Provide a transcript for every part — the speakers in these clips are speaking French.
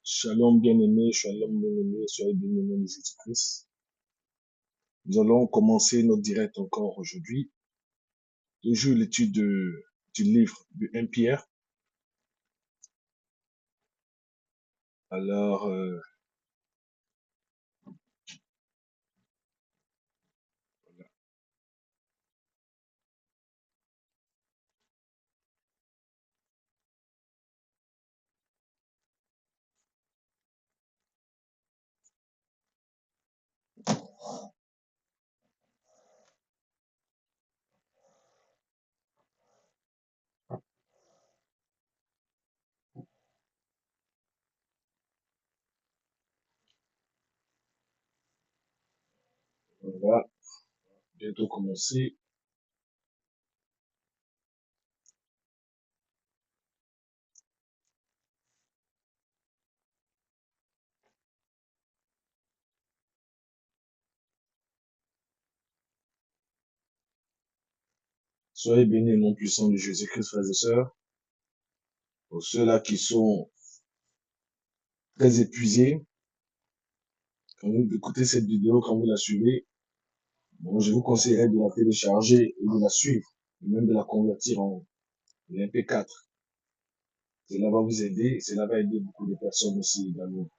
Shalom bien-aimé, soyez bénis au nom de Jésus-Christ. Nous allons commencer notre direct encore aujourd'hui. Toujours l'étude du livre de 1 Pierre. Alors, on va bientôt commencer. Soyez bénis au nom puissant de Jésus-Christ, frères et sœurs. Pour ceux-là qui sont très épuisés, quand vous écoutez cette vidéo, quand vous la suivez, bon, je vous conseillerais de la télécharger et de la suivre, et même de la convertir en MP4. Cela va vous aider, cela va aider beaucoup de personnes aussi également.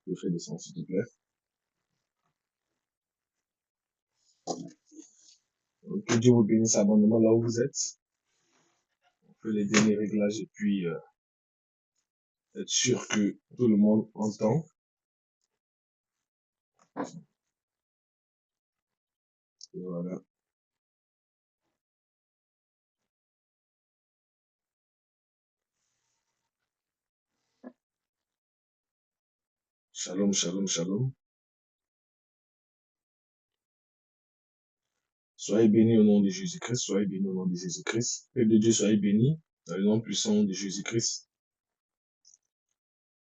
Je fais descendre, s'il te plaît. Que Dieu vous bénisse abondamment là où vous êtes. On fait les derniers réglages et puis être sûr que tout le monde entend. Et voilà. Shalom, shalom, shalom. Soyez bénis au nom de Jésus-Christ. Soyez bénis au nom de Jésus-Christ. Peuple de Dieu, soyez bénis dans le nom puissant de Jésus-Christ.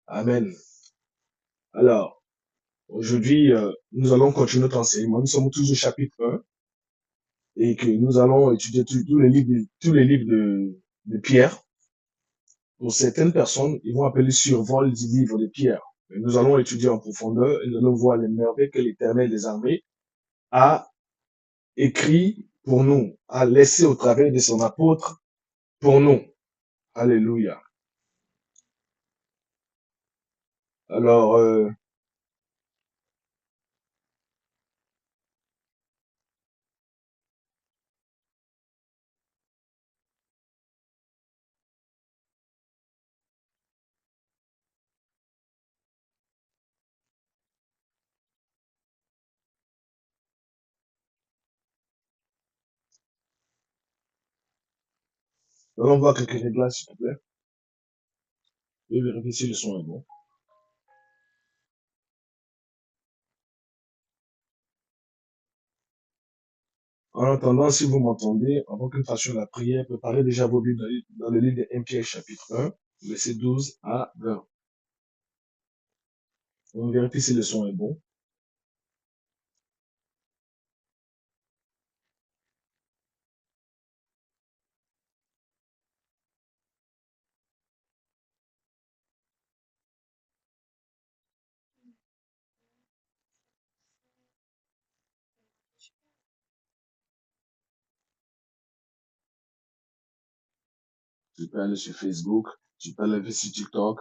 Amen. Alors, aujourd'hui, nous allons continuer notre enseignement. Nous sommes tous au chapitre 1 et que nous allons étudier tous les livres de Pierre. Pour certaines personnes, ils vont appeler survol du livre de Pierre. Mais nous allons étudier en profondeur et nous allons voir les merveilles que l'Éternel des armées a écrit pour nous, a laissé au travers de son apôtre pour nous. Alléluia. Alors, nous allons voir quelques réglages, s'il te plaît. Je vais vérifier si le son est bon. En attendant, si vous m'entendez, avant que nous fassions la prière, préparez déjà vos Bibles dans le livre de 1 Pierre chapitre 1, verset 12 à 20. On vérifie si le son est bon. Tu peux aller sur Facebook, tu peux aller sur TikTok.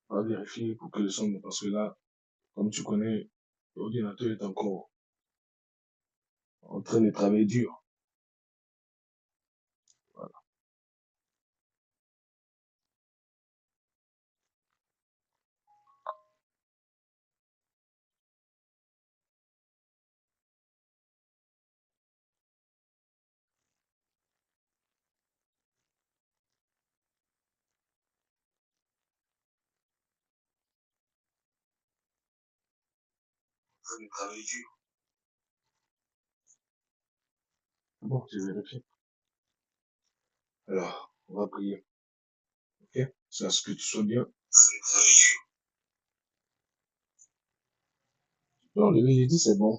On va vérifier pour que le son, parce que là, comme tu connais, l'ordinateur est encore en train de travailler dur. Voilà. En train de travailler dur. Bon, je vérifie. Alors, on va prier. Ok? C'est à ce que tu sois bien. Non, le jeudi, c'est bon.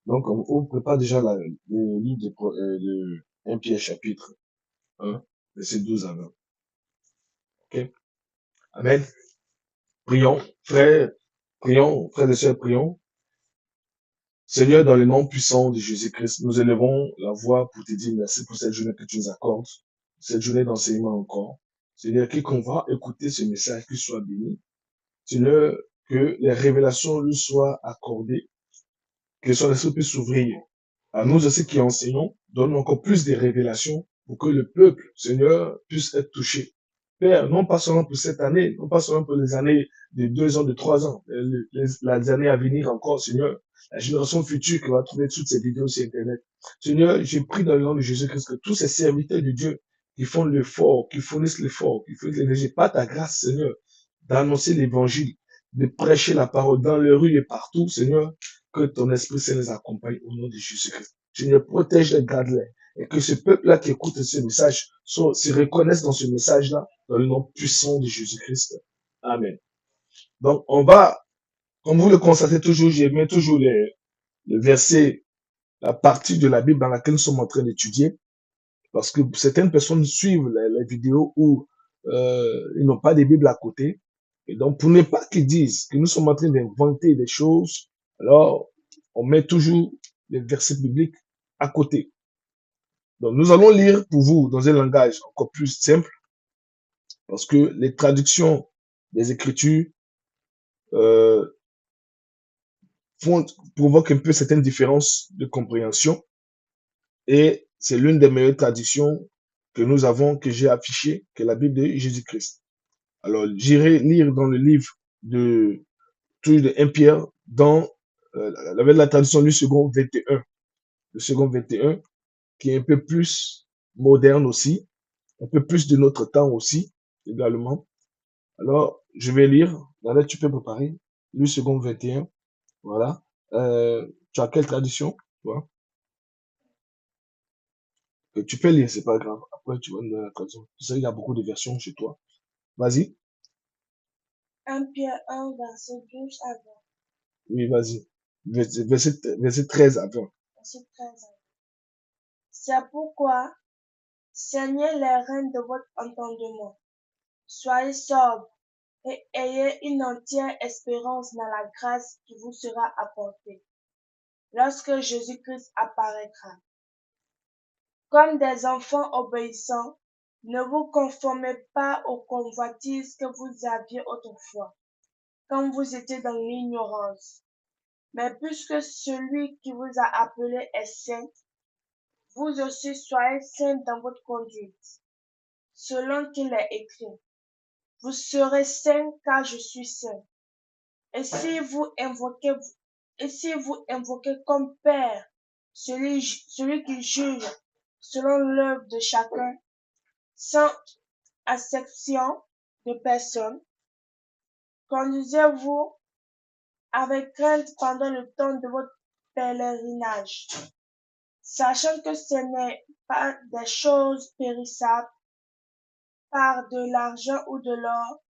Donc, on prépare déjà le livre de 1 Pierre chapitre 1, verset 12 à 20. Ok? Amen. Prions, frères et sœurs, prions. Seigneur, dans le nom puissant de Jésus-Christ, nous élevons la voix pour te dire merci pour cette journée que tu nous accordes, cette journée d'enseignement encore. Seigneur, quiconque va écouter ce message, qu'il soit béni. Seigneur, que les révélations lui soient accordées, que son esprit puisse s'ouvrir. À nous aussi qui enseignons, donne encore plus de révélations pour que le peuple, Seigneur, puisse être touché. Père, non pas seulement pour cette année, non pas seulement pour les années de 2 ans, de 3 ans, les années à venir encore, Seigneur, la génération future qui va trouver toutes ces vidéos sur Internet. Seigneur, j'ai pris dans le nom de Jésus-Christ que tous ces serviteurs de Dieu qui font l'effort, qui fournissent l'effort, qui fournissent l'énergie, pas ta grâce, Seigneur, d'annoncer l'évangile, de prêcher la parole dans les rues et partout, Seigneur, que ton Esprit Saint les accompagne au nom de Jésus-Christ. Seigneur, protège-les, garde-les. Et que ce peuple-là qui écoute ce message se reconnaisse dans ce message-là, dans le nom puissant de Jésus-Christ. Amen. Donc, on va, comme vous le constatez toujours, j'ai mis toujours les versets, la partie de la Bible dans laquelle nous sommes en train d'étudier, parce que certaines personnes suivent les vidéos où ils n'ont pas de Bible à côté. Et donc, pour ne pas qu'ils disent que nous sommes en train d'inventer des choses, alors on met toujours les versets bibliques à côté. Donc, nous allons lire pour vous dans un langage encore plus simple, parce que les traductions des Écritures provoquent un peu certaines différences de compréhension. Et c'est l'une des meilleures traductions que nous avons, que j'ai affichée, que la Bible de Jésus-Christ. Alors, j'irai lire dans le livre de 1 Pierre, dans avec la traduction du second 21. Le second 21, qui est un peu plus moderne aussi, un peu plus de notre temps aussi, également. Alors, je vais lire. Là, tu peux préparer. Le second 21. Voilà. Tu as quelle traduction, toi? Tu peux lire, c'est pas grave. Après, tu vas me donner la traduction. Tu sais, il y a beaucoup de versions chez toi. Vas-y. 1 Pierre 1, verset 12 à 20. Oui, vas-y. Verset 13 à 20. Verset 13 à 20. C'est pourquoi, saignez les reins de votre entendement. Soyez sobres et ayez une entière espérance dans la grâce qui vous sera apportée lorsque Jésus-Christ apparaîtra. Comme des enfants obéissants, ne vous conformez pas aux convoitises que vous aviez autrefois, quand vous étiez dans l'ignorance. Mais puisque celui qui vous a appelé est saint, vous aussi soyez saints dans votre conduite, selon qu'il est écrit. Vous serez saints car je suis saint. Et si vous invoquez comme Père celui qui juge selon l'œuvre de chacun, sans acception de personne, conduisez-vous avec crainte pendant le temps de votre pèlerinage, sachant que ce n'est pas des choses périssables, par de l'argent ou de l'or,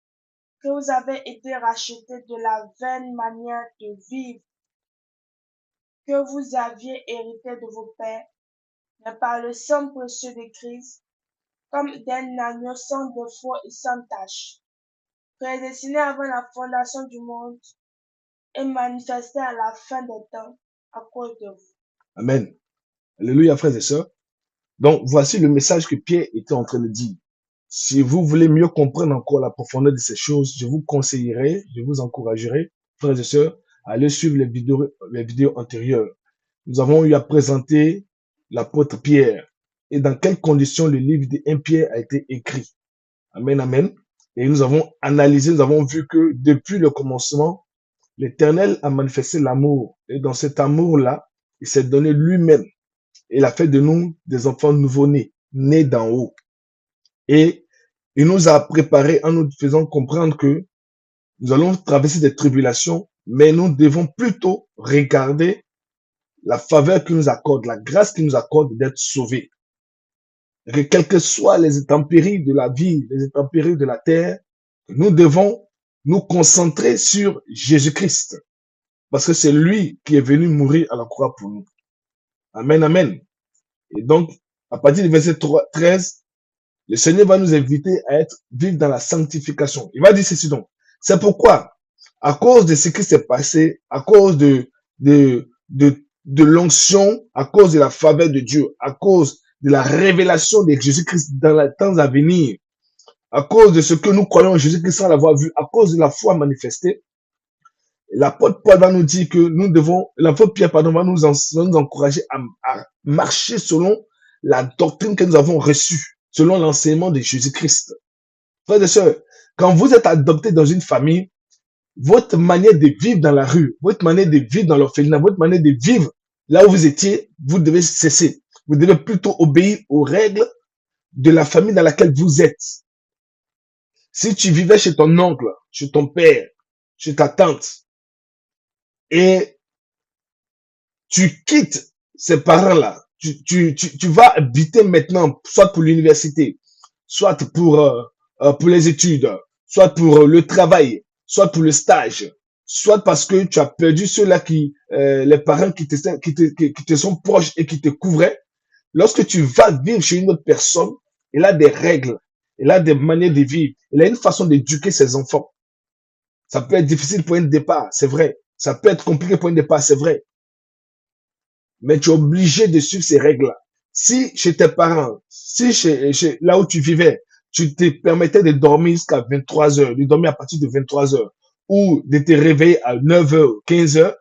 que vous avez été rachetés de la vaine manière de vivre que vous aviez hérité de vos pères, mais par le sang précieux de Christ, comme d'un agneau sans défaut et sans tache, prédestiné avant la fondation du monde et manifesté à la fin des temps à cause de vous. Amen. Alléluia, frères et sœurs. Donc, voici le message que Pierre était en train de dire. Si vous voulez mieux comprendre encore la profondeur de ces choses, je vous conseillerais, je vous encouragerai, frères et sœurs, à aller suivre les vidéos antérieures. Nous avons eu à présenter l'apôtre Pierre et dans quelles conditions le livre de 1 Pierre a été écrit. Amen, amen. Et nous avons analysé, nous avons vu que depuis le commencement, l'Éternel a manifesté l'amour. Et dans cet amour-là, il s'est donné lui-même. Il a fait de nous des enfants nouveau-nés, nés d'en haut. Et il nous a préparé en nous faisant comprendre que nous allons traverser des tribulations, mais nous devons plutôt regarder la faveur qu'il nous accorde, la grâce qu'il nous accorde d'être sauvés. Et que quelles que soient les intempéries de la vie, les intempéries de la terre, nous devons nous concentrer sur Jésus-Christ. Parce que c'est lui qui est venu mourir à la croix pour nous. Amen, amen. Et donc, à partir du verset 13, Le Seigneur va nous inviter à vivre dans la sanctification. Il va dire ceci donc. C'est pourquoi, à cause de ce qui s'est passé, à cause de l'onction, à cause de la faveur de Dieu, à cause de la révélation de Jésus-Christ dans les temps à venir, à cause de ce que nous croyons en Jésus-Christ sans l'avoir vu, à cause de la foi manifestée, l'apôtre Paul va nous dire que nous devons, l'apôtre Pierre, pardon, va nous encourager à marcher selon la doctrine que nous avons reçue, selon l'enseignement de Jésus-Christ. Frères et sœurs, quand vous êtes adoptés dans une famille, votre manière de vivre dans la rue, votre manière de vivre dans l'orphelinat, votre manière de vivre là où vous étiez, vous devez cesser. Vous devez plutôt obéir aux règles de la famille dans laquelle vous êtes. Si tu vivais chez ton oncle, chez ton père, chez ta tante, et tu quittes ces parents-là, tu vas habiter maintenant, soit pour l'université, soit pour les études, soit pour le travail, soit pour le stage, soit parce que tu as perdu ceux-là les parents qui te sont proches et qui te couvraient. Lorsque tu vas vivre chez une autre personne, il a des règles, il a des manières de vivre, il a une façon d'éduquer ses enfants. Ça peut être difficile pour un départ, c'est vrai. Ça peut être compliqué pour un départ, c'est vrai. Mais tu es obligé de suivre ces règles-là. Si chez tes parents, si là où tu vivais, tu te permettais de dormir jusqu'à 23 heures, de dormir à partir de 23 heures, ou de te réveiller à 9 heures, 15 heures,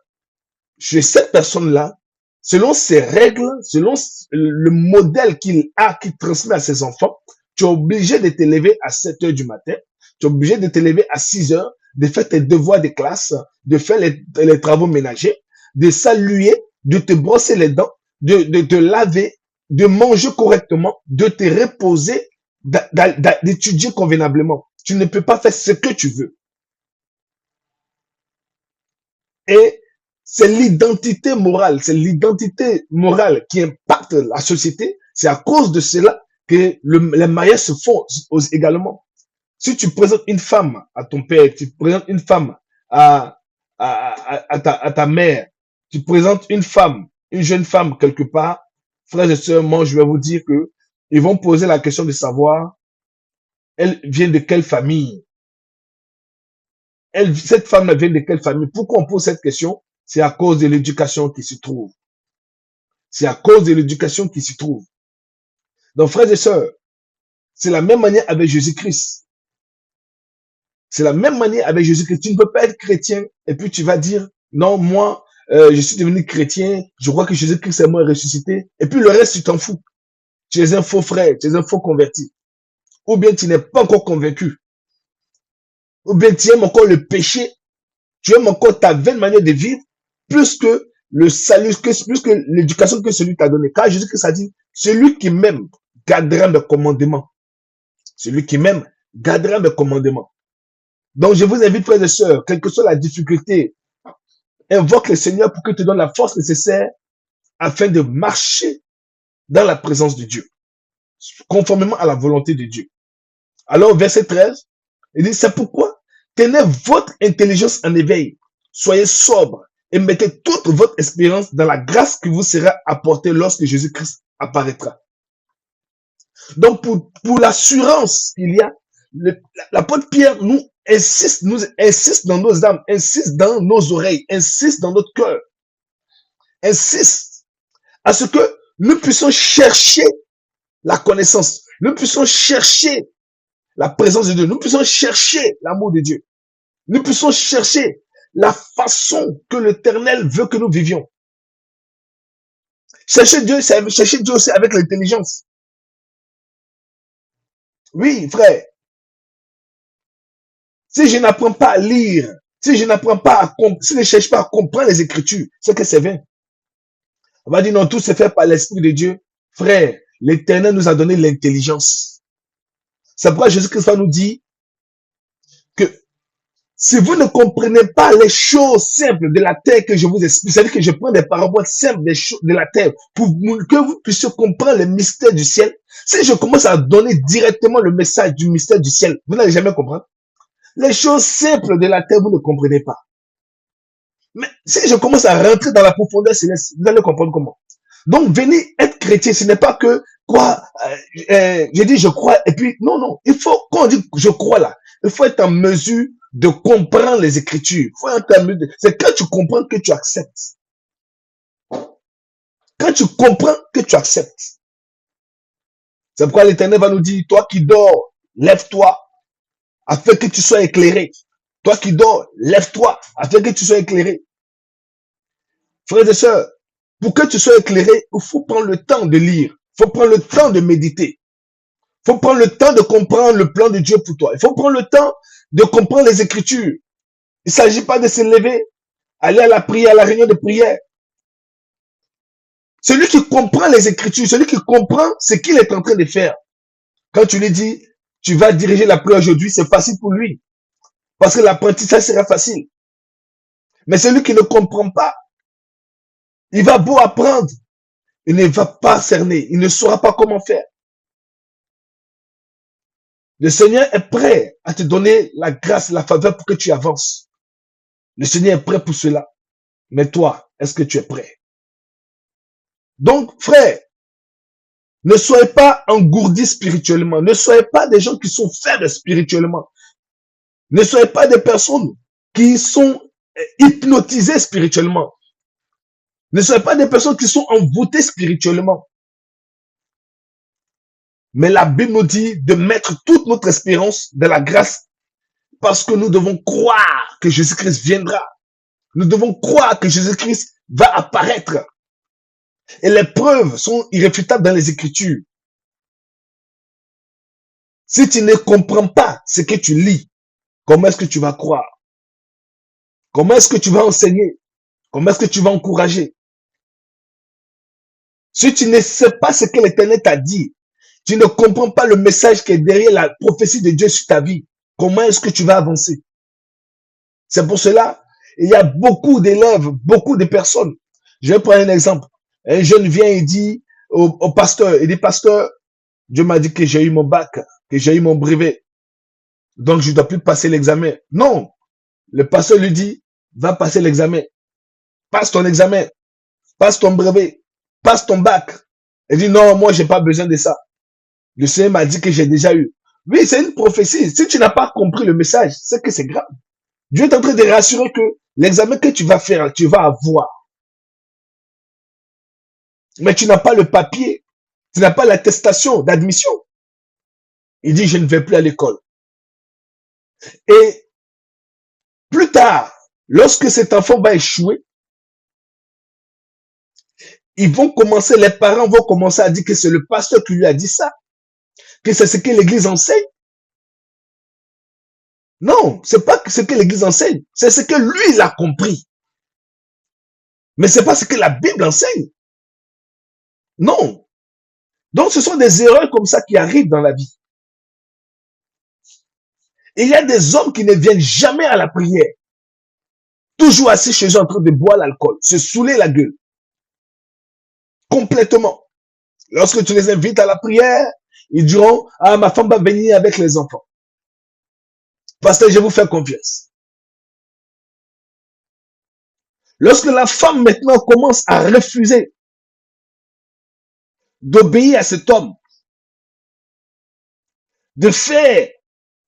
chez cette personne-là, selon ses règles, selon le modèle qu'il transmet à ses enfants, tu es obligé de te lever à 7 heures du matin, tu es obligé de te lever à 6 heures, de faire tes devoirs de classe, de faire les travaux ménagers, de saluer, de te brosser les dents, de te laver, de manger correctement, de te reposer, d'étudier convenablement. Tu ne peux pas faire ce que tu veux. Et c'est l'identité morale qui impacte la société. C'est à cause de cela que les mariages se font également. Si tu présentes une femme à ton père, tu présentes une femme à ta mère, tu présentes une jeune femme quelque part, frères et sœurs, moi je vais vous dire que ils vont poser la question de savoir, elle vient de quelle famille? Cette femme vient de quelle famille? Pourquoi on pose cette question? C'est à cause de l'éducation qui s'y trouve. C'est à cause de l'éducation qui s'y trouve. Donc, frères et sœurs, c'est la même manière avec Jésus-Christ. C'est la même manière avec Jésus-Christ. Tu ne peux pas être chrétien et puis tu vas dire, non, moi, je suis devenu chrétien, je crois que Jésus-Christ est mort et ressuscité. Et puis le reste, tu t'en fous. Tu es un faux frère, tu es un faux converti. Ou bien tu n'es pas encore convaincu. Ou bien tu aimes encore le péché. Tu aimes encore ta vaine manière de vivre plus que le salut, plus que l'éducation que celui t'a donné. Car Jésus-Christ a dit, celui qui m'aime gardera mes commandements. Celui qui m'aime gardera mes commandements. Donc, je vous invite, frères et sœurs, quelle que soit la difficulté, invoque le Seigneur pour qu'il te donne la force nécessaire afin de marcher dans la présence de Dieu, conformément à la volonté de Dieu. Alors, verset 13, il dit, c'est pourquoi tenez votre intelligence en éveil, soyez sobre et mettez toute votre espérance dans la grâce qui vous sera apportée lorsque Jésus-Christ apparaîtra. Donc, pour l'assurance qu'il y a, l'apôtre Pierre nous insiste dans nos âmes, insiste dans nos oreilles, insiste dans notre cœur, insiste à ce que nous puissions chercher la connaissance, nous puissions chercher la présence de Dieu, nous puissions chercher l'amour de Dieu, nous puissions chercher la façon que l'Éternel veut que nous vivions. Chercher Dieu, c'est chercher Dieu aussi avec l'intelligence. Oui, frère. Si je n'apprends pas à lire, si je n'apprends pas à si je ne cherche pas à comprendre les Écritures, c'est que c'est vain. On va dire non, tout se fait par l'Esprit de Dieu. Frère, l'Éternel nous a donné l'intelligence. C'est pourquoi Jésus-Christ va nous dire que si vous ne comprenez pas les choses simples de la terre que je vous explique, c'est-à-dire que je prends des paraboles simples des choses de la terre pour que vous puissiez comprendre les mystères du ciel. Si je commence à donner directement le message du mystère du ciel, vous n'allez jamais comprendre. Les choses simples de la terre, vous ne comprenez pas. Mais si je commence à rentrer dans la profondeur céleste, vous allez comprendre comment. Donc, venez être chrétien, ce n'est pas que quoi, j'ai dit je crois, et puis non, non, il faut, quand on dit je crois là, il faut être en mesure de comprendre les Écritures. C'est quand tu comprends que tu acceptes. Quand tu comprends que tu acceptes. C'est pourquoi l'Éternel va nous dire, toi qui dors, lève-toi, afin que tu sois éclairé. Toi qui dors, lève-toi, afin que tu sois éclairé. Frères et sœurs, pour que tu sois éclairé, il faut prendre le temps de lire. Il faut prendre le temps de méditer. Il faut prendre le temps de comprendre le plan de Dieu pour toi. Il faut prendre le temps de comprendre les Écritures. Il ne s'agit pas de se lever, aller à la prière, à la réunion de prière. Celui qui comprend les Écritures, celui qui comprend ce qu'il est en train de faire. Quand tu lui dis, tu vas diriger la prière aujourd'hui, c'est facile pour lui. Parce que l'apprentissage sera facile. Mais celui qui ne comprend pas, il va beau apprendre, il ne va pas cerner, il ne saura pas comment faire. Le Seigneur est prêt à te donner la grâce, la faveur pour que tu avances. Le Seigneur est prêt pour cela. Mais toi, est-ce que tu es prêt? Donc, frère, ne soyez pas engourdis spirituellement. Ne soyez pas des gens qui sont faibles spirituellement. Ne soyez pas des personnes qui sont hypnotisées spirituellement. Ne soyez pas des personnes qui sont envoûtées spirituellement. Mais la Bible nous dit de mettre toute notre espérance dans la grâce parce que nous devons croire que Jésus-Christ viendra. Nous devons croire que Jésus-Christ va apparaître. Et les preuves sont irréfutables dans les Écritures. Si tu ne comprends pas ce que tu lis, comment est-ce que tu vas croire? Comment est-ce que tu vas enseigner? Comment est-ce que tu vas encourager? Si tu ne sais pas ce que l'Éternel t'a dit, tu ne comprends pas le message qui est derrière la prophétie de Dieu sur ta vie, comment est-ce que tu vas avancer? C'est pour cela, il y a beaucoup d'élèves, beaucoup de personnes. Je vais prendre un exemple. Un jeune vient et dit au pasteur, il dit, pasteur, Dieu m'a dit que j'ai eu mon bac, que j'ai eu mon brevet. Donc, je ne dois plus passer l'examen. Non. Le pasteur lui dit, va passer l'examen. Passe ton examen. Passe ton brevet. Passe ton bac. Il dit, non, moi, j'ai pas besoin de ça. Le Seigneur m'a dit que j'ai déjà eu. Oui, c'est une prophétie. Si tu n'as pas compris le message, c'est que c'est grave. Dieu est en train de rassurer que l'examen que tu vas faire, tu vas avoir. Mais tu n'as pas le papier. Tu n'as pas l'attestation d'admission. Il dit, je ne vais plus à l'école. Et plus tard, lorsque cet enfant va échouer, ils vont commencer, les parents vont commencer à dire que c'est le pasteur qui lui a dit ça, que c'est ce que l'église enseigne. Non, c'est pas ce que l'église enseigne, c'est ce que lui, il a compris. Mais c'est pas ce que la Bible enseigne. Non. Donc, ce sont des erreurs comme ça qui arrivent dans la vie. Il y a des hommes qui ne viennent jamais à la prière. Toujours assis chez eux en train de boire l'alcool, se saouler la gueule. Complètement. Lorsque tu les invites à la prière, ils diront, ah, ma femme va venir avec les enfants. Pasteur, je vous fais confiance. Lorsque la femme maintenant commence à refuser d'obéir à cet homme, de faire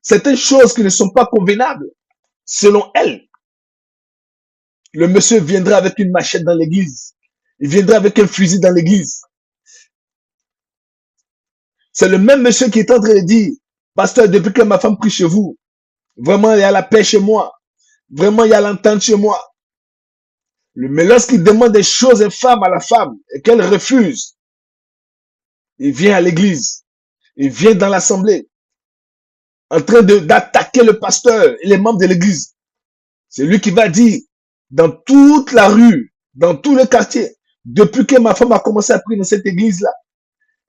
certaines choses qui ne sont pas convenables, selon elle, le monsieur viendra avec une machette dans l'église. Il viendra avec un fusil dans l'église. C'est le même monsieur qui est en train de dire, pasteur, depuis que ma femme prie chez vous, vraiment, il y a la paix chez moi. Vraiment, il y a l'entente chez moi. Mais lorsqu'il demande des choses infâmes à la femme et qu'elle refuse, il vient à l'église. Il vient dans l'assemblée en train d'attaquer le pasteur et les membres de l'église. C'est lui qui va dire dans toute la rue, dans tout le quartier, depuis que ma femme a commencé à prier dans cette église-là,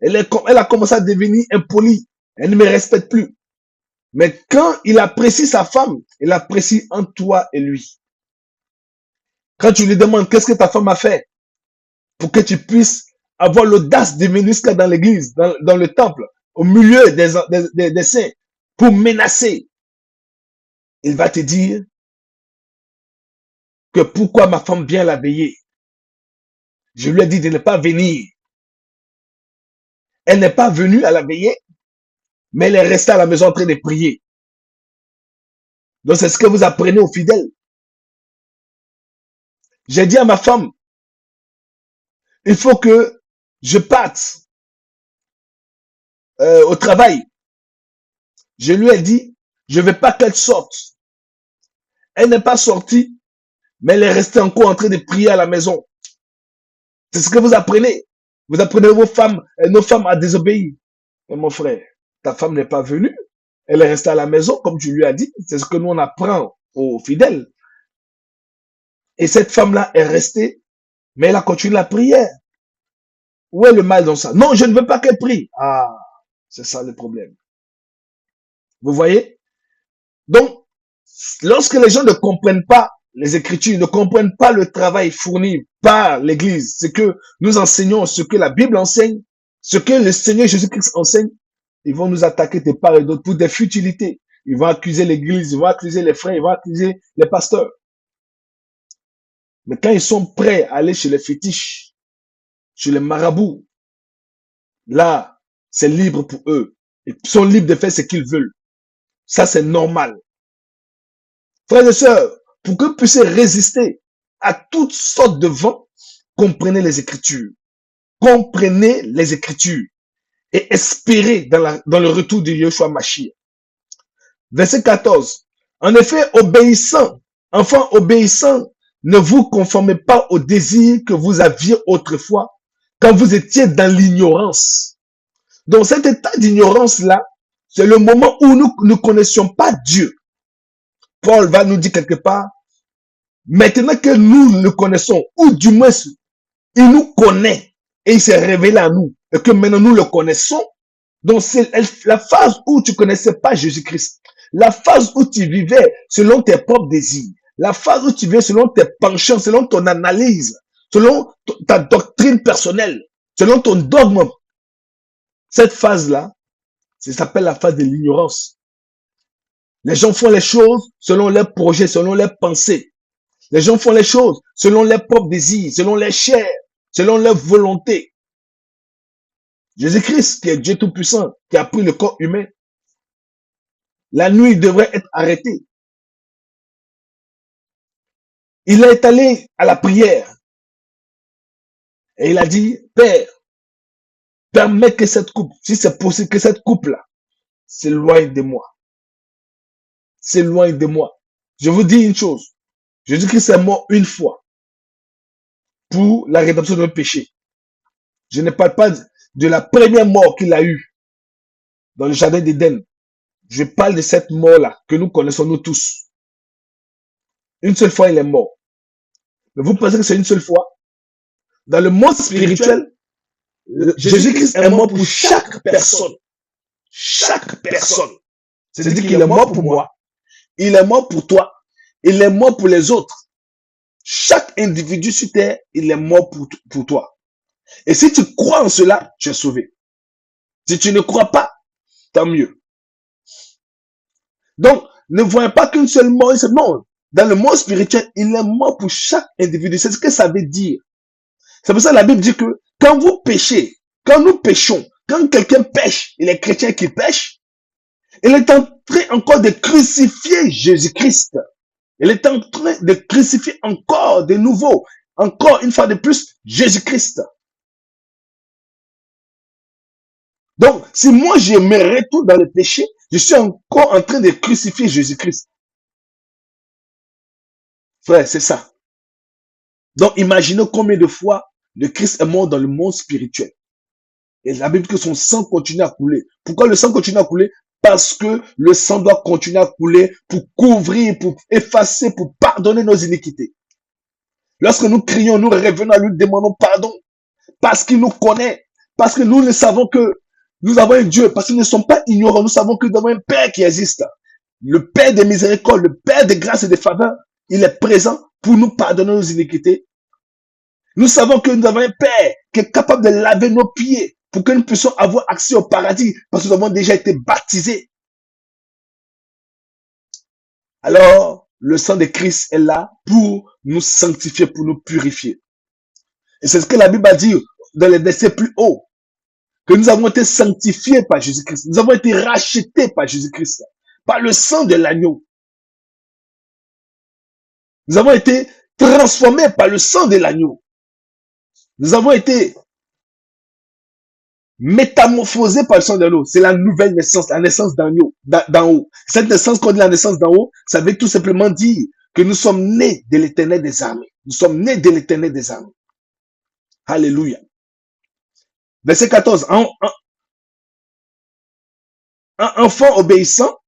elle a commencé à devenir impolie. Elle ne me respecte plus. Mais quand il apprécie sa femme, il apprécie entre toi et lui. Quand tu lui demandes qu'est-ce que ta femme a fait pour que tu puisses avoir l'audace de venir jusqu'à dans l'église, dans le temple, au milieu des saints, pour menacer, il va te dire que pourquoi ma femme vient la veiller. Je lui ai dit de ne pas venir. Elle n'est pas venue à la veillée, mais elle est restée à la maison en train de prier. Donc c'est ce que vous apprenez aux fidèles. J'ai dit à ma femme, il faut que je parte au travail. Je lui ai dit, je ne veux pas qu'elle sorte. Elle n'est pas sortie, mais elle est restée encore en train de prier à la maison. C'est ce que vous apprenez. Vous apprenez nos femmes à désobéir. Mais mon frère, ta femme n'est pas venue. Elle est restée à la maison, comme tu lui as dit. C'est ce que nous, on apprend aux fidèles. Et cette femme-là est restée, mais elle a continué la prière. Où est le mal dans ça? Non, je ne veux pas qu'elle prie. Ah, c'est ça le problème. Vous voyez? Donc, lorsque les gens ne comprennent pas les Écritures, ne comprennent pas le travail fourni par l'Église, ce que nous enseignons, ce que la Bible enseigne, ce que le Seigneur Jésus-Christ enseigne, ils vont nous attaquer de part et d'autre pour des futilités. Ils vont accuser l'Église, ils vont accuser les frères, ils vont accuser les pasteurs. Mais quand ils sont prêts à aller chez les fétiches, chez les marabouts, là, c'est libre pour eux. Ils sont libres de faire ce qu'ils veulent. Ça, c'est normal. Frères et sœurs, pour que vous puissiez résister à toutes sortes de vents, comprenez les Écritures. Comprenez les Écritures et espérez dans le retour de Yeshua Mashiach. Verset 14. En effet, enfants obéissants, ne vous conformez pas aux désirs que vous aviez autrefois quand vous étiez dans l'ignorance. Donc cet état d'ignorance-là, c'est le moment où nous ne connaissions pas Dieu. Paul va nous dire quelque part, maintenant que nous le connaissons, ou du moins il nous connaît et il s'est révélé à nous, et que maintenant nous le connaissons, donc c'est la phase où tu connaissais pas Jésus-Christ, la phase où tu vivais selon tes propres désirs, la phase où tu vivais selon tes penchants, selon ton analyse, selon ta doctrine personnelle, selon ton dogme. Cette phase-là, ça s'appelle la phase de l'ignorance. Les gens font les choses selon leurs projets, selon leurs pensées. Les gens font les choses selon leurs propres désirs, selon les chairs, selon leur volonté. Jésus-Christ, qui est Dieu Tout-Puissant, qui a pris le corps humain, la nuit devrait être arrêtée. Il est allé à la prière et il a dit, Père, permets que cette coupe, si c'est possible, que cette coupe-là s'éloigne de moi. S'éloigne de moi. Je vous dis une chose. Jésus-Christ est mort une fois pour la rédemption de nos péchés. Je ne parle pas de la première mort qu'il a eue dans le jardin d'Éden. Je parle de cette mort-là que nous connaissons nous tous. Une seule fois, il est mort. Mais vous pensez que c'est une seule fois? Dans le monde spirituel, Jésus-Christ est mort pour chaque personne. Chaque personne. C'est-à-dire qu'il est mort pour moi. Il est mort pour toi. Il est mort pour les autres. Chaque individu sur terre, il est mort pour toi. Et si tu crois en cela, tu es sauvé. Si tu ne crois pas, tant mieux. Donc, ne voyez pas qu'une seule mort, non. Dans le monde spirituel, il est mort pour chaque individu. C'est ce que ça veut dire. C'est pour ça que la Bible dit que quand vous péchez, quand nous péchons, quand quelqu'un pêche, et les chrétiens qui pêchent, il est en train encore de crucifier Jésus-Christ. Il est en train de crucifier encore de nouveau, encore une fois de plus, Jésus-Christ. Donc, si moi je me retourne dans le péché, je suis encore en train de crucifier Jésus-Christ. Frère, c'est ça. Donc, imaginez combien de fois le Christ est mort dans le monde spirituel. Et la Bible dit que son sang continue à couler. Pourquoi le sang continue à couler? Parce que le sang doit continuer à couler pour couvrir, pour effacer, pour pardonner nos iniquités. Lorsque nous crions, nous revenons à lui, demandons pardon. Parce qu'il nous connaît. Parce que nous ne savons que nous avons un Dieu. Parce que nous ne sommes pas ignorants. Nous savons que nous avons un Père qui existe. Le Père des miséricordes, le Père des grâces et des faveurs. Il est présent pour nous pardonner nos iniquités. Nous savons que nous avons un Père qui est capable de laver nos pieds pour que nous puissions avoir accès au paradis parce que nous avons déjà été baptisés. Alors, le sang de Christ est là pour nous sanctifier, pour nous purifier. Et c'est ce que la Bible a dit dans les versets plus hauts. que nous avons été sanctifiés par Jésus-Christ. Nous avons été rachetés par Jésus-Christ, par le sang de l'agneau. Nous avons été transformés par le sang de l'agneau. Nous avons été métamorphosés par le sang de l'agneau. C'est la nouvelle naissance, la naissance d'en haut. Cette naissance qu'on dit la naissance d'en haut, ça veut tout simplement dire que nous sommes nés de l'Éternel des armées. Nous sommes nés de l'Éternel des armées. Alléluia. Verset 14. Un enfant obéissant,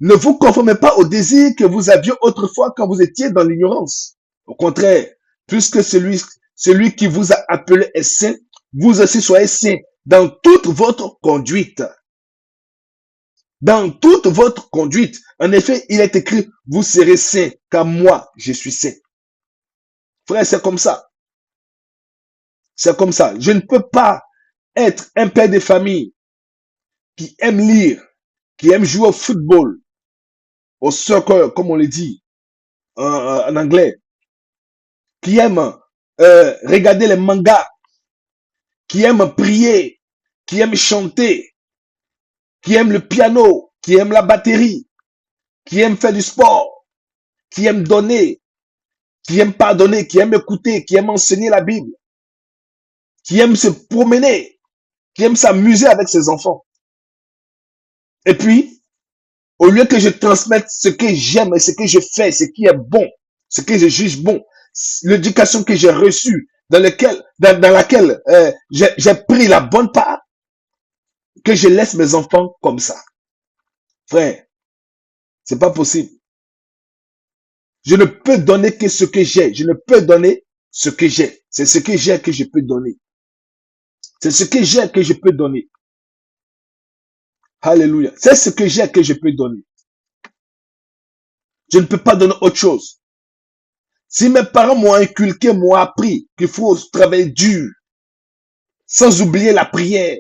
ne vous conformez pas au désir que vous aviez autrefois quand vous étiez dans l'ignorance. Au contraire, puisque celui qui vous a appelé est saint, vous aussi soyez saint dans toute votre conduite. Dans toute votre conduite. En effet, il est écrit, vous serez saints, car moi, je suis saint. Frère, c'est comme ça. C'est comme ça. Je ne peux pas être un père de famille qui aime lire, qui aime jouer au football, au soccer, comme on le dit en anglais, qui aime regarder les mangas, qui aime prier, qui aime chanter, qui aime le piano, qui aime la batterie, qui aime faire du sport, qui aime donner, qui aime pardonner, qui aime écouter, qui aime enseigner la Bible, qui aime se promener, qui aime s'amuser avec ses enfants. Et puis, au lieu que je transmette ce que j'aime et ce que je fais, ce qui est bon, ce que je juge bon, l'éducation que j'ai reçue, dans laquelle j'ai pris la bonne part, que je laisse mes enfants comme ça. Frère, c'est pas possible. Je ne peux donner que ce que j'ai. Je ne peux donner ce que j'ai. C'est ce que j'ai que je peux donner. C'est ce que j'ai que je peux donner. Alléluia. C'est ce que j'ai que je peux donner. Je ne peux pas donner autre chose. Si mes parents m'ont inculqué, m'ont appris qu'il faut travailler dur, sans oublier la prière,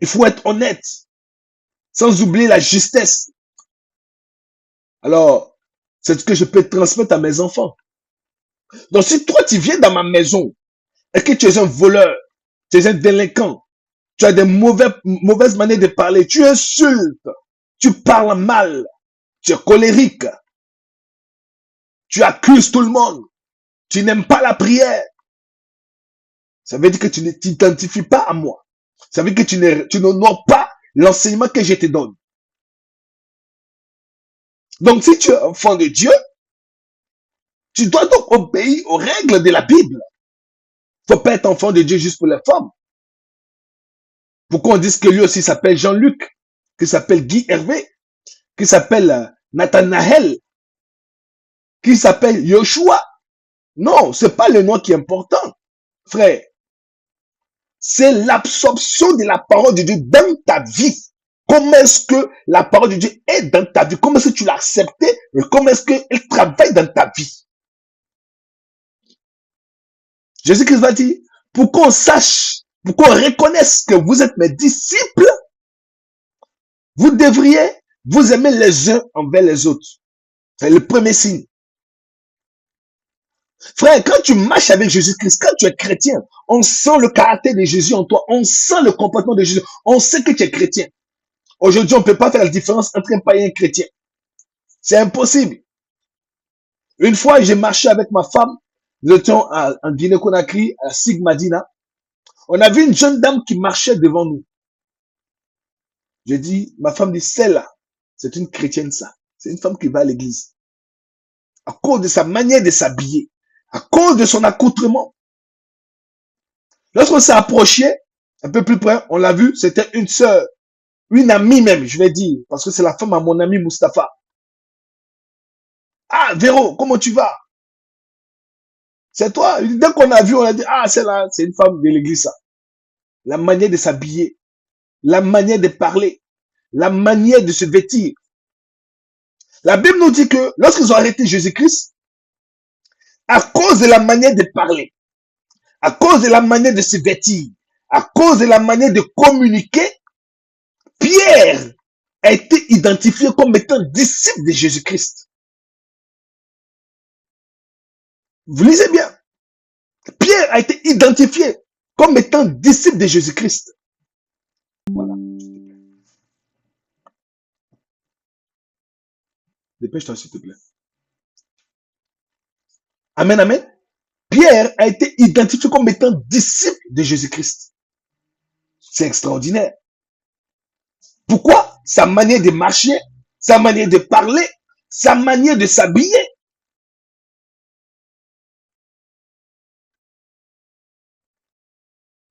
il faut être honnête, sans oublier la justesse. Alors, c'est ce que je peux transmettre à mes enfants. Donc, si toi, tu viens dans ma maison et que tu es un voleur, tu es un délinquant, tu as des mauvaises manières de parler, tu insultes, tu parles mal, tu es colérique, tu accuses tout le monde, tu n'aimes pas la prière, ça veut dire que tu ne t'identifies pas à moi. Ça veut dire que tu n'honores pas l'enseignement que je te donne. Donc, si tu es enfant de Dieu, tu dois donc obéir aux règles de la Bible. Il ne faut pas être enfant de Dieu juste pour les femmes. Pourquoi on dit que lui aussi s'appelle Jean-Luc, qu'il s'appelle Guy Hervé, qu'il s'appelle Nathanaël, qu'il s'appelle Yoshua? Non, c'est pas le nom qui est important, frère. C'est l'absorption de la parole de Dieu dans ta vie. Comment est-ce que la parole de Dieu est dans ta vie? Comment est-ce que tu l'as acceptée? Et comment est-ce qu'elle travaille dans ta vie? Jésus-Christ va dire, pour qu'on sache, pour qu'on reconnaisse que vous êtes mes disciples, vous devriez vous aimer les uns envers les autres. C'est le premier signe. Frère, quand tu marches avec Jésus-Christ, quand tu es chrétien, on sent le caractère de Jésus en toi, on sent le comportement de Jésus, on sait que tu es chrétien. Aujourd'hui, on ne peut pas faire la différence entre un païen et un chrétien. C'est impossible. Une fois, j'ai marché avec ma femme, nous étions en Guinée-Conakry, à Sigmadina. On a vu une jeune dame qui marchait devant nous. J'ai dit, ma femme dit, celle-là, c'est une chrétienne ça. C'est une femme qui va à l'église. À cause de sa manière de s'habiller, à cause de son accoutrement. Lorsqu'on s'est approché, un peu plus près, on l'a vu, c'était une sœur, une amie même, je vais dire, parce que c'est la femme à mon ami Mustapha. Ah, Véro, comment tu vas? C'est toi. Dès qu'on a vu, on a dit, ah, c'est là, c'est une femme de l'église, ça. La manière de s'habiller, la manière de parler, la manière de se vêtir. La Bible nous dit que lorsqu'ils ont arrêté Jésus-Christ, à cause de la manière de parler, à cause de la manière de se vêtir, à cause de la manière de communiquer, Pierre a été identifié comme étant disciple de Jésus-Christ. Vous lisez bien. Pierre a été identifié comme étant disciple de Jésus-Christ. Dépêche-toi, s'il te plaît. Amen, amen. Pierre a été identifié comme étant disciple de Jésus-Christ. C'est extraordinaire. Pourquoi? Sa manière de marcher, sa manière de parler, sa manière de s'habiller.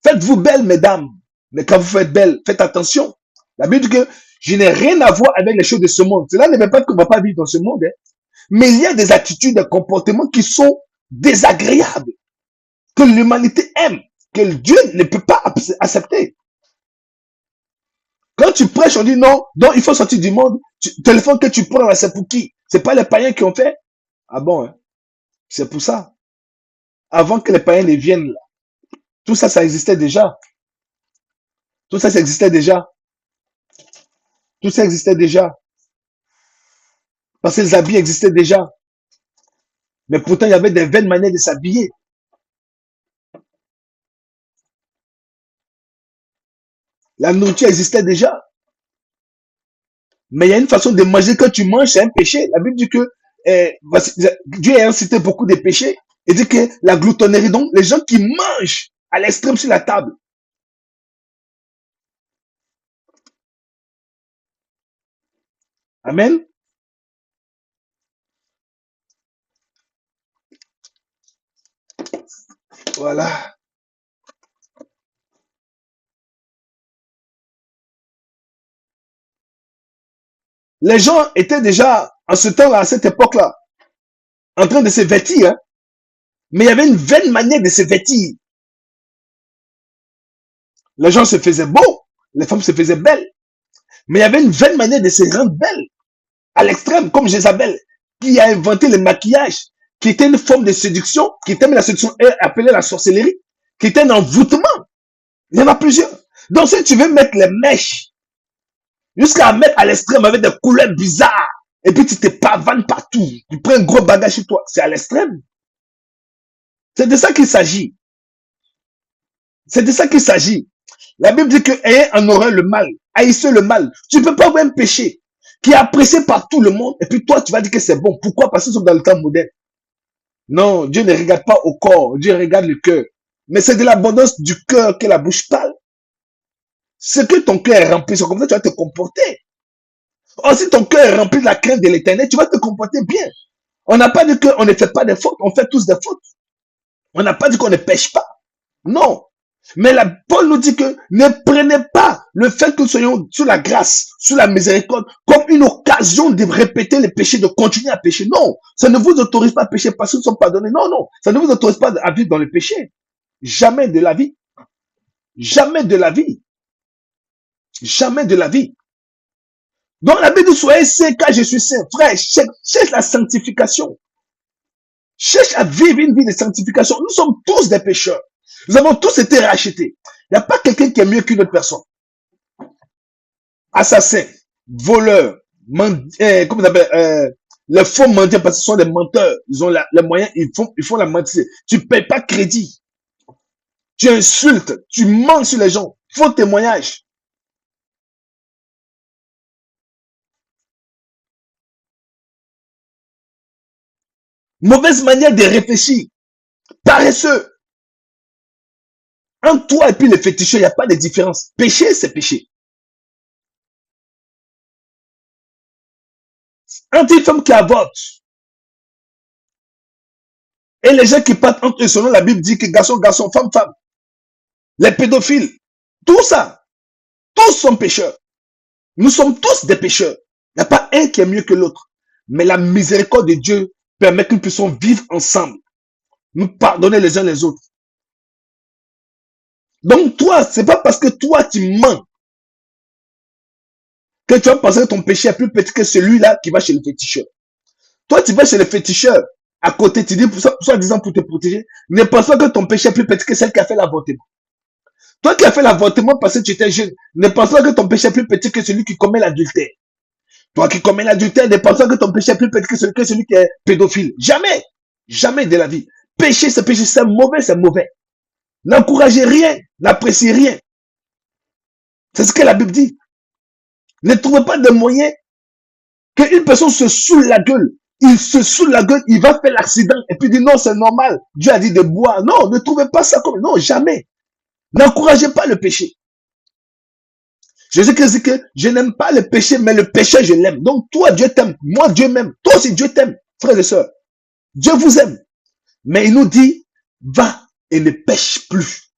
Faites-vous belle, mesdames. Mais quand vous faites belle, faites attention. La Bible dit que je n'ai rien à voir avec les choses de ce monde. Cela ne veut pas dire qu'on ne va pas vivre dans ce monde. Hein. Mais il y a des attitudes, des comportements qui sont désagréables, que l'humanité aime, que Dieu ne peut pas accepter. Quand tu prêches, on dit non, donc il faut sortir du monde. Le téléphone que tu prends là, c'est pour qui? C'est pas les païens qui ont fait? Ah bon, hein? C'est pour ça. Avant que les païens ne viennent là, tout ça, ça existait déjà. Tout ça, ça existait déjà. Tout ça existait déjà. Parce que les habits existaient déjà. Mais pourtant, il y avait des vaines manières de s'habiller. La nourriture existait déjà. Mais il y a une façon de manger. Quand tu manges, c'est un péché. La Bible dit que Dieu a incité beaucoup de péchés. Il dit que la gloutonnerie, donc les gens qui mangent à l'extrême sur la table. Amen. Voilà. Les gens étaient déjà, en ce temps-là, à cette époque-là, en train de se vêtir. Hein? Mais il y avait une vaine manière de se vêtir. Les gens se faisaient beaux. Les femmes se faisaient belles. Mais il y avait une vaine manière de se rendre belle. À l'extrême, comme Jézabel, qui a inventé le maquillage, qui était une forme de séduction, qui était la séduction appelée la sorcellerie, qui était un envoûtement. Il y en a plusieurs. Donc, si tu veux mettre les mèches, jusqu'à mettre à l'extrême avec des couleurs bizarres, et puis tu te pavanes partout, tu prends un gros bagage chez toi, c'est à l'extrême. C'est de ça qu'il s'agit. C'est de ça qu'il s'agit. La Bible dit que ayez en horreur le mal, haïssez le mal. Tu ne peux pas avoir un péché qui est apprécié par tout le monde, et puis toi, tu vas dire que c'est bon. Pourquoi? Parce que nous sommes dans le temps moderne. Non, Dieu ne regarde pas au corps, Dieu regarde le cœur. Mais c'est de l'abondance du cœur que la bouche parle. Ce que ton cœur est rempli, c'est comme ça que tu vas te comporter. Or, si ton cœur est rempli de la crainte de l'éternel, tu vas te comporter bien. On n'a pas dit qu'on ne fait pas de fautes, on fait tous des fautes. On n'a pas dit qu'on ne pêche pas. Non. Mais Paul nous dit que ne prenez pas le fait que nous soyons sous la grâce, sous la miséricorde, comme une occasion de répéter les péchés, de continuer à pécher. Non, ça ne vous autorise pas à pécher parce que nous sommes pardonnés. Non, non, ça ne vous autorise pas à vivre dans le péché. Jamais de la vie. Jamais de la vie. Jamais de la vie. Donc la Bible dit, soyez saints car je suis saint. Frère, cherche la sanctification. Cherche à vivre une vie de sanctification. Nous sommes tous des pécheurs. Nous avons tous été rachetés. Il n'y a pas quelqu'un qui est mieux qu'une autre personne. Assassins, voleurs, comment on appelle, les faux mendiants, parce que ce sont des menteurs. Ils ont les moyens, ils font la mentir. Tu ne payes pas crédit. Tu insultes, tu mens sur les gens. Faux témoignage. Mauvaise manière de réfléchir. Paresseux. Entre toi et puis le féticheur, il n'y a pas de différence. Péché, c'est péché. Entre une femme qui avorte et les gens qui partent entre eux, selon la Bible dit que garçon, garçon, femme, femme, les pédophiles, tout ça, tous sont pécheurs. Nous sommes tous des pécheurs. Il n'y a pas un qui est mieux que l'autre. Mais la miséricorde de Dieu permet que nous puissions vivre ensemble. Nous pardonner les uns les autres. Donc toi, c'est pas parce que toi tu mens que tu vas penser que ton péché est plus petit que celui-là qui va chez le féticheur. Toi, tu vas chez le féticheur, à côté, tu dis, soi-disant pour te protéger, ne pense pas que ton péché est plus petit que celle qui a fait l'avortement. Toi qui as fait l'avortement parce que tu étais jeune, ne pense pas que ton péché est plus petit que celui qui commet l'adultère. Toi qui commets l'adultère, ne pense pas que ton péché est plus petit que celui qui est pédophile. Jamais. Jamais de la vie. Péché, c'est mauvais, c'est mauvais. N'encouragez rien, n'appréciez rien. C'est ce que la Bible dit. Ne trouvez pas de moyens Qu'une personne se saoule la gueule, il se saoule la gueule, il va faire l'accident, et puis dit non, c'est normal. Dieu a dit de boire. Non, ne trouvez pas ça comme, non, jamais. N'encouragez pas le péché. Jésus-Christ dit que je n'aime pas le péché, mais le péché, je l'aime. Donc, toi, Dieu t'aime. Moi, Dieu m'aime. Toi aussi, Dieu t'aime, frères et sœurs. Dieu vous aime. Mais il nous dit, va et ne pêche plus.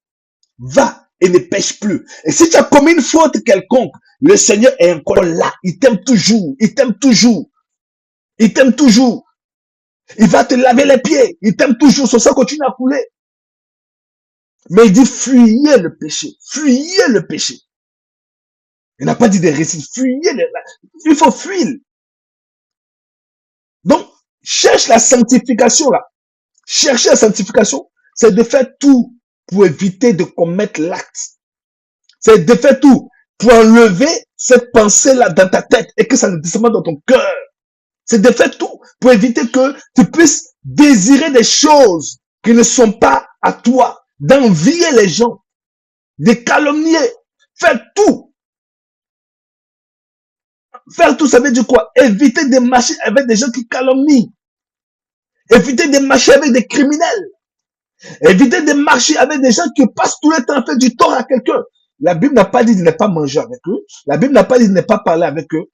Va et ne pêche plus. Et si tu as commis une faute quelconque, le Seigneur est encore là. Il t'aime toujours. Il t'aime toujours. Il t'aime toujours. Il va te laver les pieds. Il t'aime toujours. Son sang continue à couler. Mais il dit, fuyez le péché. Fuyez le péché. Il n'a pas dit de réciter. Fuyez. Il faut fuir. Donc, cherche la sanctification là. Chercher la sanctification, c'est de faire tout pour éviter de commettre l'acte. C'est de faire tout pour enlever cette pensée-là dans ta tête et que ça ne descende pas dans ton cœur. C'est de faire tout pour éviter que tu puisses désirer des choses qui ne sont pas à toi, d'envier les gens, de calomnier. Faire tout. Faire tout, ça veut dire quoi? Éviter de marcher avec des gens qui calomnient. Éviter de marcher avec des criminels. Éviter de marcher avec des gens qui passent tout le temps à faire du tort à quelqu'un. La Bible n'a pas dit de ne pas manger avec eux. La Bible n'a pas dit de ne pas parler avec eux.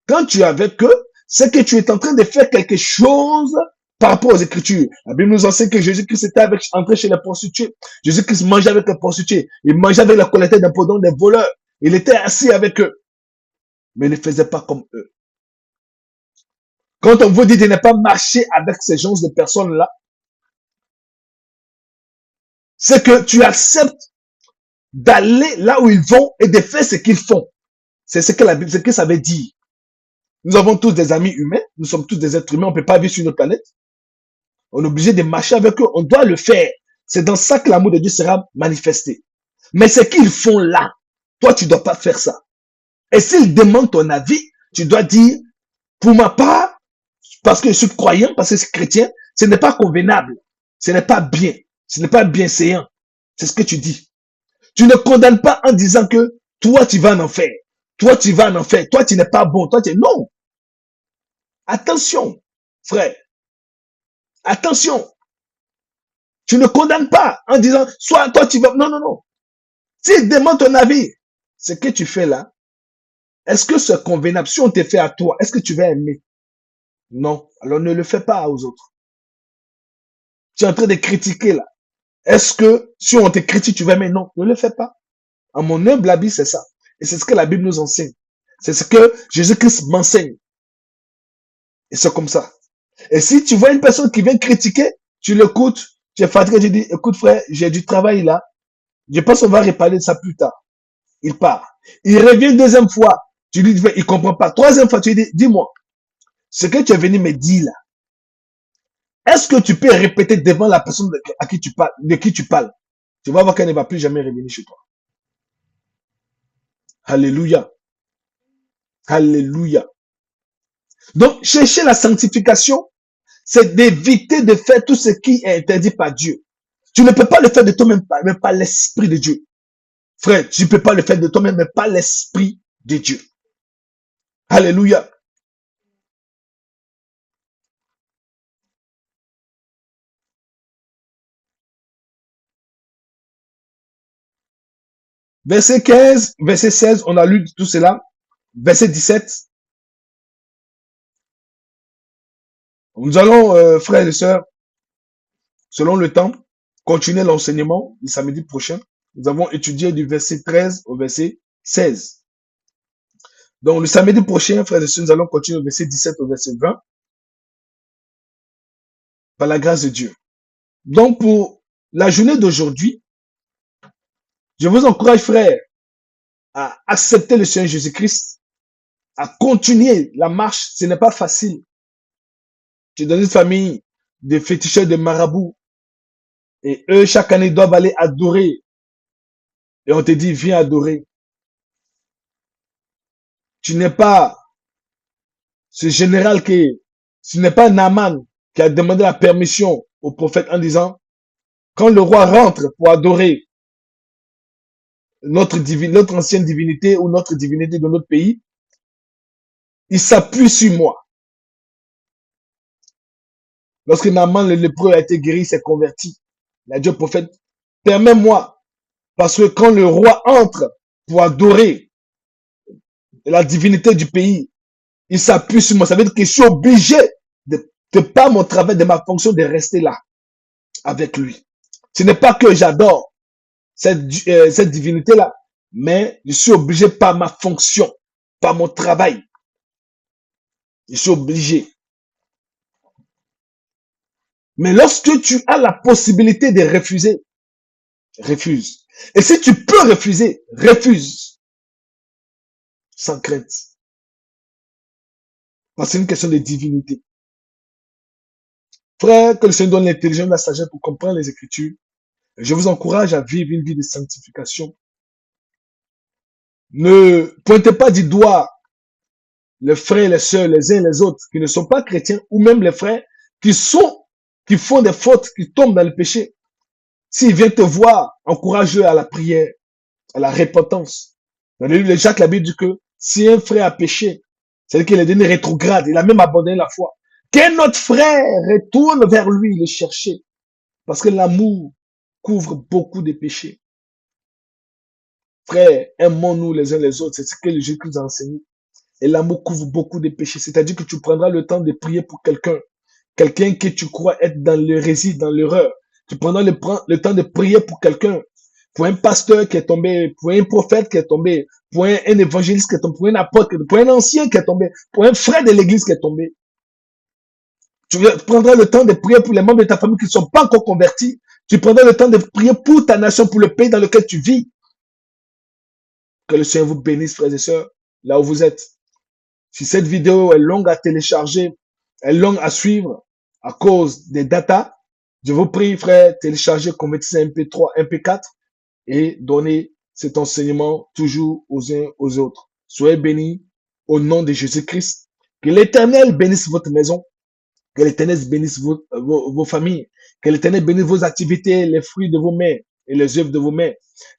Quand tu es avec eux, c'est que tu es en train de faire quelque chose par rapport aux Écritures. La Bible nous enseigne que Jésus-Christ était entré chez les prostituées. Jésus-Christ mangeait avec les prostituées. Il mangeait avec les collecteurs d'impôts, donc des voleurs. Il était assis avec eux. Mais il ne faisait pas comme eux. Quand on vous dit de ne pas marcher avec ces genres de personnes-là, c'est que tu acceptes d'aller là où ils vont et de faire ce qu'ils font. C'est ce que la Bible, ce que ça veut dire. Nous avons tous des amis humains, nous sommes tous des êtres humains, on ne peut pas vivre sur notre planète. On est obligé de marcher avec eux, on doit le faire. C'est dans ça que l'amour de Dieu sera manifesté. Mais ce qu'ils font là, toi, tu ne dois pas faire ça. Et s'ils demandent ton avis, tu dois dire, pour ma part, parce que je suis croyant, parce que je suis chrétien, ce n'est pas convenable, ce n'est pas bien, ce n'est pas bienséant. C'est ce que tu dis. Tu ne condamnes pas en disant que toi, tu vas en enfer. Toi, tu vas en enfer. Toi, tu n'es pas bon. Toi, tu... Non. Attention, frère. Attention. Tu ne condamnes pas en disant, soit toi, tu vas... Non, non, non. S'il demande ton avis, ce que tu fais là, est-ce que c'est convenable? Si on te fait à toi, est-ce que tu vas aimer? Non. Alors ne le fais pas aux autres. Tu es en train de critiquer là. Est-ce que si on te critique, tu vas aimer? Non, ne le fais pas. À mon humble avis, c'est ça. Et c'est ce que la Bible nous enseigne. C'est ce que Jésus-Christ m'enseigne. Et c'est comme ça. Et si tu vois une personne qui vient critiquer, tu l'écoutes, tu es fatigué, tu dis, écoute frère, j'ai du travail là. Je pense qu'on va reparler de ça plus tard. Il part. Il revient une deuxième fois. Tu lui dis, il comprend pas. Troisième fois, tu lui dis, dis-moi, ce que tu es venu me dire là, est-ce que tu peux répéter devant la personne à qui tu parles, de qui tu parles? Tu vas voir qu'elle ne va plus jamais revenir chez toi. Alléluia. Alléluia. Donc, chercher la sanctification, c'est d'éviter de faire tout ce qui est interdit par Dieu. Tu ne peux pas le faire de toi-même, mais par l'Esprit de Dieu. Frère, tu ne peux pas le faire de toi-même, mais par l'Esprit de Dieu. Alléluia. Verset 15, verset 16, on a lu tout cela. Verset 17. Nous allons, frères et sœurs, selon le temps, continuer l'enseignement le samedi prochain. Nous avons étudié du verset 13 au verset 16. Donc, le samedi prochain, frères et sœurs, nous allons continuer au verset 17 au verset 20. Par la grâce de Dieu. Donc, pour la journée d'aujourd'hui, je vous encourage, frères, à accepter le Seigneur Jésus-Christ, à continuer la marche. Ce n'est pas facile. Tu es dans une famille de féticheurs, de marabouts, et eux, chaque année, doivent aller adorer. Et on te dit, viens adorer. Tu n'es pas ce général ce n'est pas Naaman qui a demandé la permission au prophète en disant, quand le roi rentre pour adorer notre ancienne divinité ou notre divinité de notre pays, il s'appuie sur moi. Lorsque Naaman le lépreux a été guéri, il s'est converti. Il a dit au prophète, permets-moi, parce que quand le roi entre pour adorer la divinité du pays, il s'appuie sur moi. Ça veut dire que je suis obligé de pas mon travail, de ma fonction, de rester là avec lui. Ce n'est pas que j'adore cette divinité-là, mais je suis obligé par ma fonction, par mon travail. Je suis obligé. Mais lorsque tu as la possibilité de refuser, refuse. Et si tu peux refuser, refuse. Sans crainte. Parce que c'est une question de divinité. Frère, que le Seigneur donne l'intelligence, la sagesse pour comprendre les Écritures. Je vous encourage à vivre une vie de sanctification. Ne pointez pas du doigt les frères et les sœurs, les uns et les autres, qui ne sont pas chrétiens, ou même les frères qui font des fautes, qui tombent dans le péché. S'ils viennent te voir, encourage-le à la prière, à la repentance. Dans le livre de Jacques, la Bible dit que si un frère a péché, c'est-à-dire qu'il est devenu rétrograde, il a même abandonné la foi. Qu'un autre frère retourne vers lui le chercher. Parce que l'amour couvre beaucoup de péchés. Frère, aimons-nous les uns les autres. C'est ce que le Jésus nous a enseigné. Et l'amour couvre beaucoup de péchés. C'est-à-dire que tu prendras le temps de prier pour quelqu'un. Quelqu'un que tu crois être dans l'hérésie, dans l'erreur. Tu prendras le temps de prier pour quelqu'un. Pour un pasteur qui est tombé, pour un prophète qui est tombé, pour un évangéliste qui est tombé, pour un apôtre, pour un ancien qui est tombé, pour un frère de l'église qui est tombé. Tu prendras le temps de prier pour les membres de ta famille qui ne sont pas encore convertis. Tu prendras le temps de prier pour ta nation, pour le pays dans lequel tu vis. Que le Seigneur vous bénisse, frères et sœurs, là où vous êtes. Si cette vidéo est longue à télécharger, est longue à suivre à cause des datas, je vous prie, frère, téléchargez, convertissez MP3, MP4 et donnez cet enseignement toujours aux uns aux autres. Soyez bénis au nom de Jésus-Christ. Que l'Éternel bénisse votre maison. Que l'Éternel bénisse vos familles. Que l'Éternel bénisse vos activités, les fruits de vos mains et les œuvres de vos mains.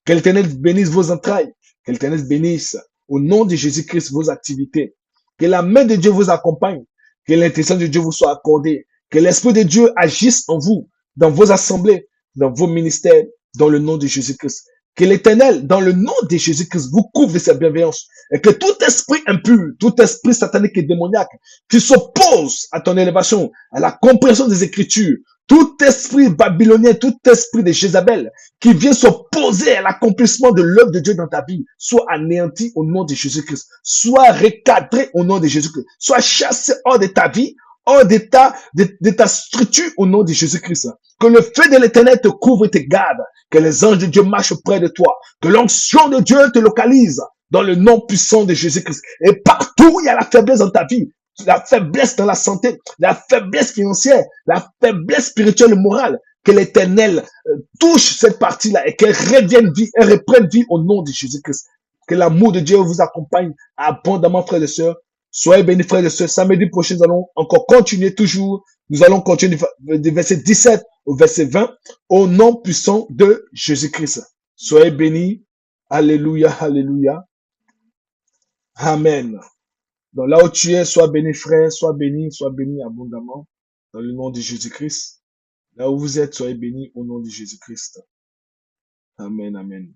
Que l'Éternel bénisse vos entrailles. Que l'Éternel bénisse au nom de Jésus-Christ vos activités. Que la main de Dieu vous accompagne. Que l'intention de Dieu vous soit accordée. Que l'Esprit de Dieu agisse en vous, dans vos assemblées, dans vos ministères, dans le nom de Jésus-Christ. Que l'Éternel, dans le nom de Jésus-Christ, vous couvre de sa bienveillance. Et que tout esprit impur, tout esprit satanique et démoniaque qui s'oppose à ton élévation, à la compréhension des Écritures, tout esprit babylonien, tout esprit de Jézabel qui vient s'opposer à l'accomplissement de l'œuvre de Dieu dans ta vie, soit anéanti au nom de Jésus-Christ, soit recadré au nom de Jésus-Christ, soit chassé hors de ta vie, hors de ta structure au nom de Jésus-Christ. Que le feu de l'Éternel te couvre et te garde, que les anges de Dieu marchent près de toi, que l'onction de Dieu te localise dans le nom puissant de Jésus-Christ. Et partout où il y a la faiblesse dans ta vie, la faiblesse dans la santé, la faiblesse financière, la faiblesse spirituelle et morale, que l'Éternel touche cette partie-là et qu'elle revienne vie, elle reprenne vie au nom de Jésus-Christ. Que l'amour de Dieu vous accompagne abondamment, frères et sœurs. Soyez bénis, frères et sœurs. Samedi prochain, nous allons encore continuer toujours. Nous allons continuer du verset 17 au verset 20 au nom puissant de Jésus-Christ. Soyez bénis. Alléluia, alléluia. Amen. Donc là où tu es, sois béni frère, sois béni abondamment dans le nom de Jésus-Christ. Là où vous êtes, soyez bénis au nom de Jésus-Christ. Amen, amen.